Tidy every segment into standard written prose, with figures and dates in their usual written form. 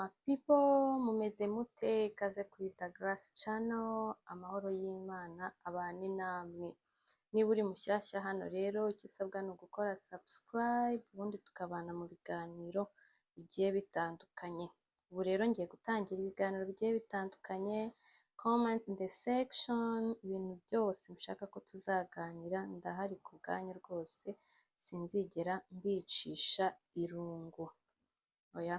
my people, mumeze mute? Ikaze kuri The Grace Channel, amahoro y'Imana abane namwe. Niba uri mushyashya hano rero, icyo usabwa ni ugukora subscribe, ubundi tukabana mu biganiro bigiye bitandukanye. Ubu rero ngiye gutangira ibiganiro bigiye bitandukanye, comment in the section, ibintu byose mushaka ko tuzaganira, ndahari ku bwanyu rwose, sinzigera mbicisha irungu. Oya.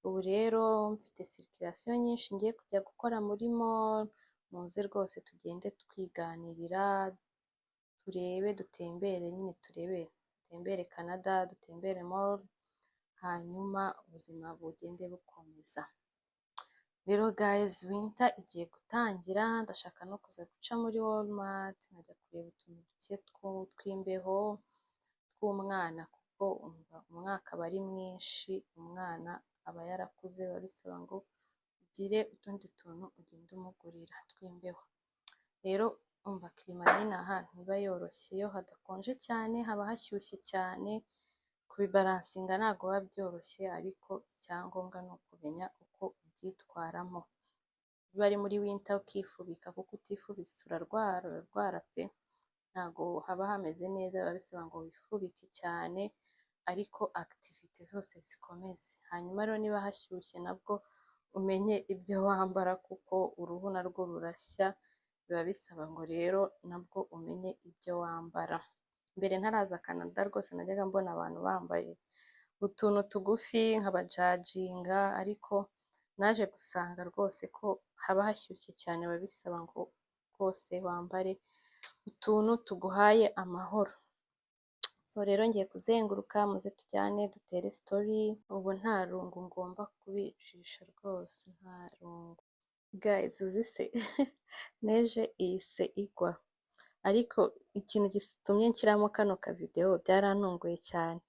Ubu rero mfite circulation nyinshi ngiye kujya gukora muri mall, muze rwose tugende twiganirira, turebe dutembere, nyine dutembere Canada, dutembere mall, hanyuma ubuzima bugende bukomeza. Rero guys, winter igiye gutangira, ndashaka no kuza guca muri Walmart nkajya kureba utuntu duke tw'imbeho tw'umwana, kuko umwaka aba ari mwinshi, umwana aba yarakuze, babisaba ngo ugire utundi tuntu ugenda umugurira tw'imbeho. Rero umva klima y'inaha ntiba yoroshye, iyo hadakonje cyane haba hashyushye cyane, kubibalansinga ntabwo biba byoroshye, ariko icyangombwa ni ukumenya uko ubyitwaramo. Biba ari muri winter ukifubika, kuko utifubitse urarwara pe, ntabwo haba hameze neza, biba bisaba ngo wifubike cyane, ariko activite zose zikomeze. Hanyuma rero niba hashyushye nabwo umenye ibyo wambara, kuko uruhu narwo rurashya, biba bisaba ngo rero nabwo umenye ibyo wambara. Mbere ntaraza Canada rwose najyaga mbona abantu bambaye utuntu tugufi nk'abajajinga, ariko naje gusanga rwose ko haba hashyushye cyane, biba bisaba ngo rwose wambare utuntu tuguhaye amahoro. So rero ngiye kuzenguruka, muze tujyane dutere story. Ubu nta rungu ngomba kubicisha rwose, nta rungu. Guys, uzise neje ihise igwa, ariko ikintu gitumye nshyiramo kano ka video byarantunguye cyane,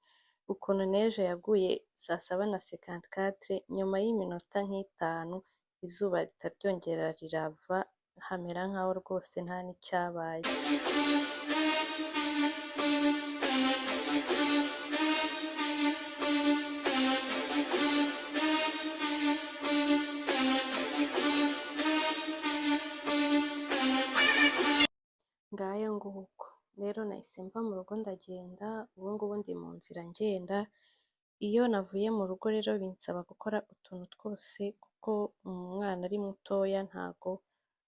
ukuntu neje yaguye 7:54, nyuma y'iminota nk'itanu izuba ritabyongera rirava, hamera nkaho rwose nta n'icyabaye. Ngayo nguko rero nahise mva mu rugo ndagenda, ubu ngubu ndi mu nzira ngenda. Iyo navuye mu rugo rero binsaba gukora utuntu twose, kuko umwana ari mutoya ntago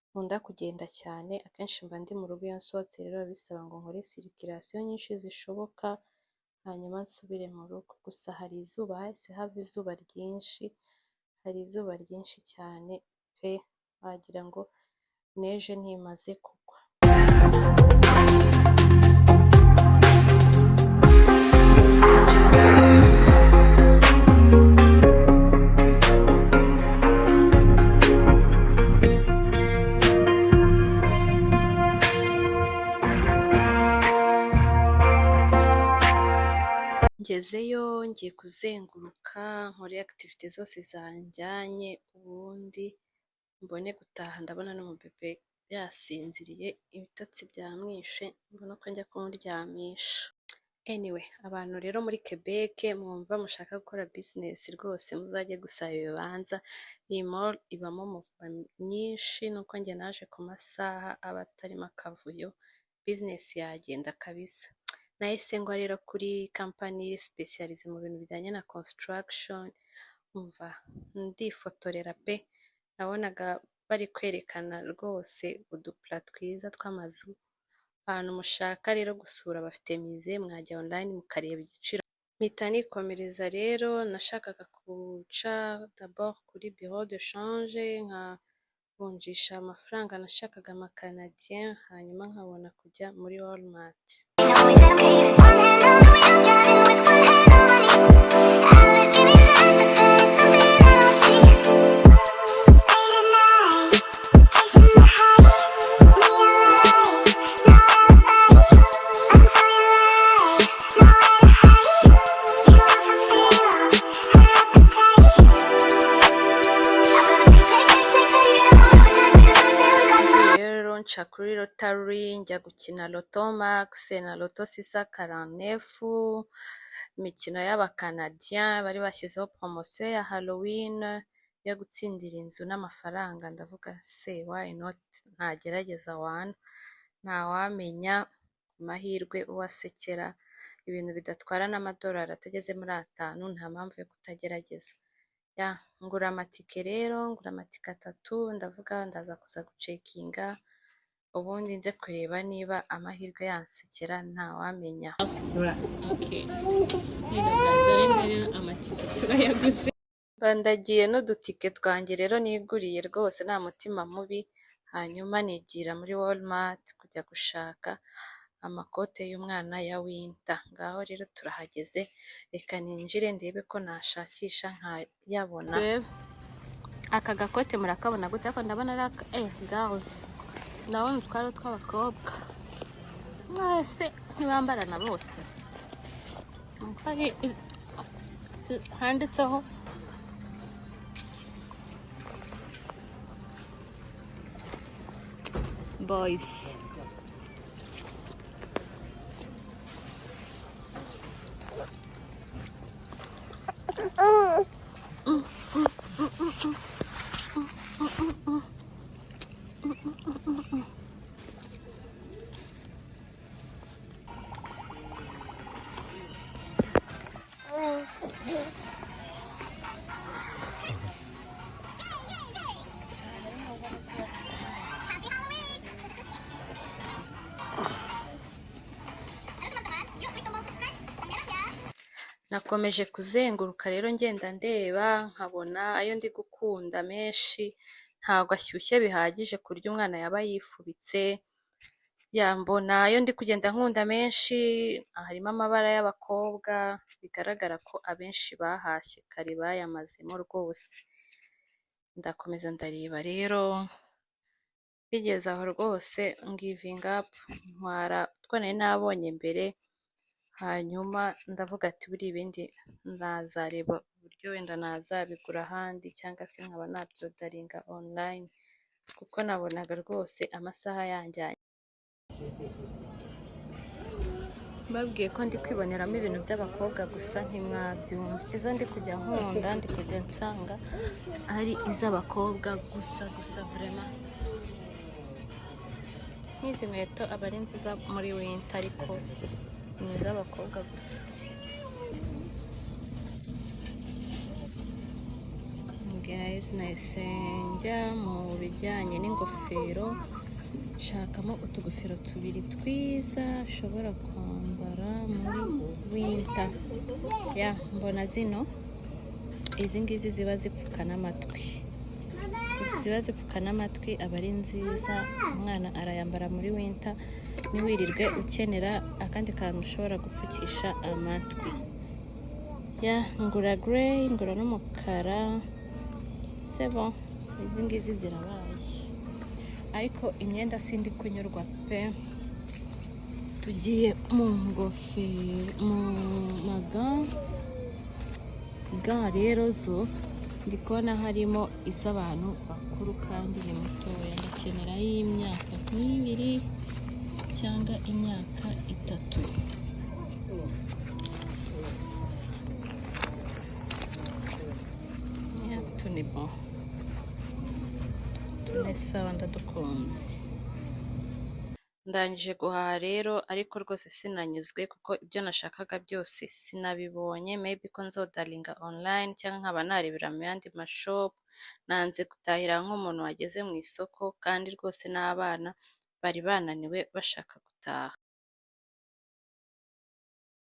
nkunda kugenda cyane, akenshi mba ndi mu rugo iyo nsohotse. Rero bisaba ngo nkore circulation nyinshi zishoboka, hanyuma nsubire mu rugo. Gusa hari izuba, hahise hava izuba ryinshi, hari izuba ryinshi cyane pe, wagira ngo neje ntimaze kugwa. Ngezeyo ngiye kuzenguruka, nkore activite zose zanjyanye, ubundi mbone gutaha. Ndabona n'umubebe yasinziriye, ibitotsi byamwishe, mbona ko njya kumuryamisha. Anyway, abantu rero muri Quebec mwumva mushaka gukora business rwose, muzajye gusaba ibibanza. Iyi mall ibamo muva nyinshi, nuko njye naje ku masaha aba atarimo akavuyo, business yagenda kabisa. Nahise ngwa rero kuri company specialize mu bintu bijyanye na construction, umva ndifotorera pe, nabonaga bari kwerekana rwose udupla twiza tw'amazu. Ahantu mushaka rero gusura bafite Muze, mwajya online mukareba igiciro. Mpita nikomereza rero, nashakaga guca d'abord kuri bureau de change nkavunjisha amafaranga nashakaga amakanadien, hanyuma nkabona kujya muri Walmart. Nca kuri Rotary njya gukina Loto Max na Loto 649, imikino y'abakanadien bari bashyizeho promotion ya Halloween, yo gutsindira inzu n'amafaranga, ndavuga se why not, ntagerageza wana, ntawamenya amahirwe uwasekera, ibintu bidatwara n'amadolari atageze muri 5, nta mpamvu yo kutagerageza. Ya ngura amatike rero, ngura amatike 3, ndavuga ndaza kuza gucekinga, ubundi nze kureba niba amahirwe yansekera, ntawamenya. Okay. Amatike turayaguze. Bandagiye n'udutike twanjye rero niguriye rwose nta mutima mubi, hanyuma nigira muri Walmart kujya gushaka amakote y'umwana ya winter. Ngaho rero turahageze, reka ninjire ndebe ko nashakisha nkayabona. Aka gakote murakabona gute? Ako ndabona ari girls, ndabona utwaro tw'abakobwa mwese ntibambarana bose, handitseho boys. Nakomeje kuzenguruka rero ngenda ndeba, nkabona ayo ndi gukunda menshi ntabwo ashyushye bihagije ku buryo umwana yaba yifubitse. Yambona ayo ndi kugenda nkunda menshi harimo amabara y'abakobwa, bigaragara ko abenshi bahashye kare bayamazemo rwose. Ndakomeza ndareba rero, bigeze aho rwose ngiving up, ntwara utwo nari nabonye mbere, hanyuma ndavuga ati buri ibindi nazareba uburyo wenda nazabigura ahandi, cyangwa se nkaba nabyodaringa online, kuko nabonaga rwose amasaha yanjyanye. Babwiye ko ndi kwiboneramo ibintu by'abakobwa gusa ntimwabyumva. Izo ndi kujya nkunda, ndi kujya nsanga ari iz'abakobwa gusa vraiment. Nk'izi nkweto aba ari nziza muri winter, ariko ni iz'abakobwa gusa. Guys, nahise njya mu bijyanye n'ingofero, nshakamo utugofero tubiri twiza ushobora kwambara muri winter. Ya mbona zino, izi ngizi ziba zipfuka n'amatwi, ziba zipfuka n'amatwi aba ari nziza, umwana arayambara muri winter ntiwirirwe ukenera akandi kantu ushobora gupfukisha amatwi. Ya ngura grey, ngura n'umukara, c'est bon, izi ngizi zirabaye. Ariko imyenda sindi kunyurwa pe. Tugiye mu ngofero, mu maga rero zo ndi kubona harimo iz'abantu bakuru kandi ni mutoya, ndakenera y'imyaka nk'ibiri cyangwa imyaka 3. Ya tuni bon, tunesawa, ndadukunze. Ndangije guhaha rero, ariko rwose sinanyuzwe kuko ibyo nashakaga byose sinabibonye. Maybe ko nzodaringa online cyangwa nkaba narebera mu yandi mashop. Nanze gutahira nk'umuntu wageze mu isoko, kandi rwose n'abana bari bananiwe bashaka gutaha.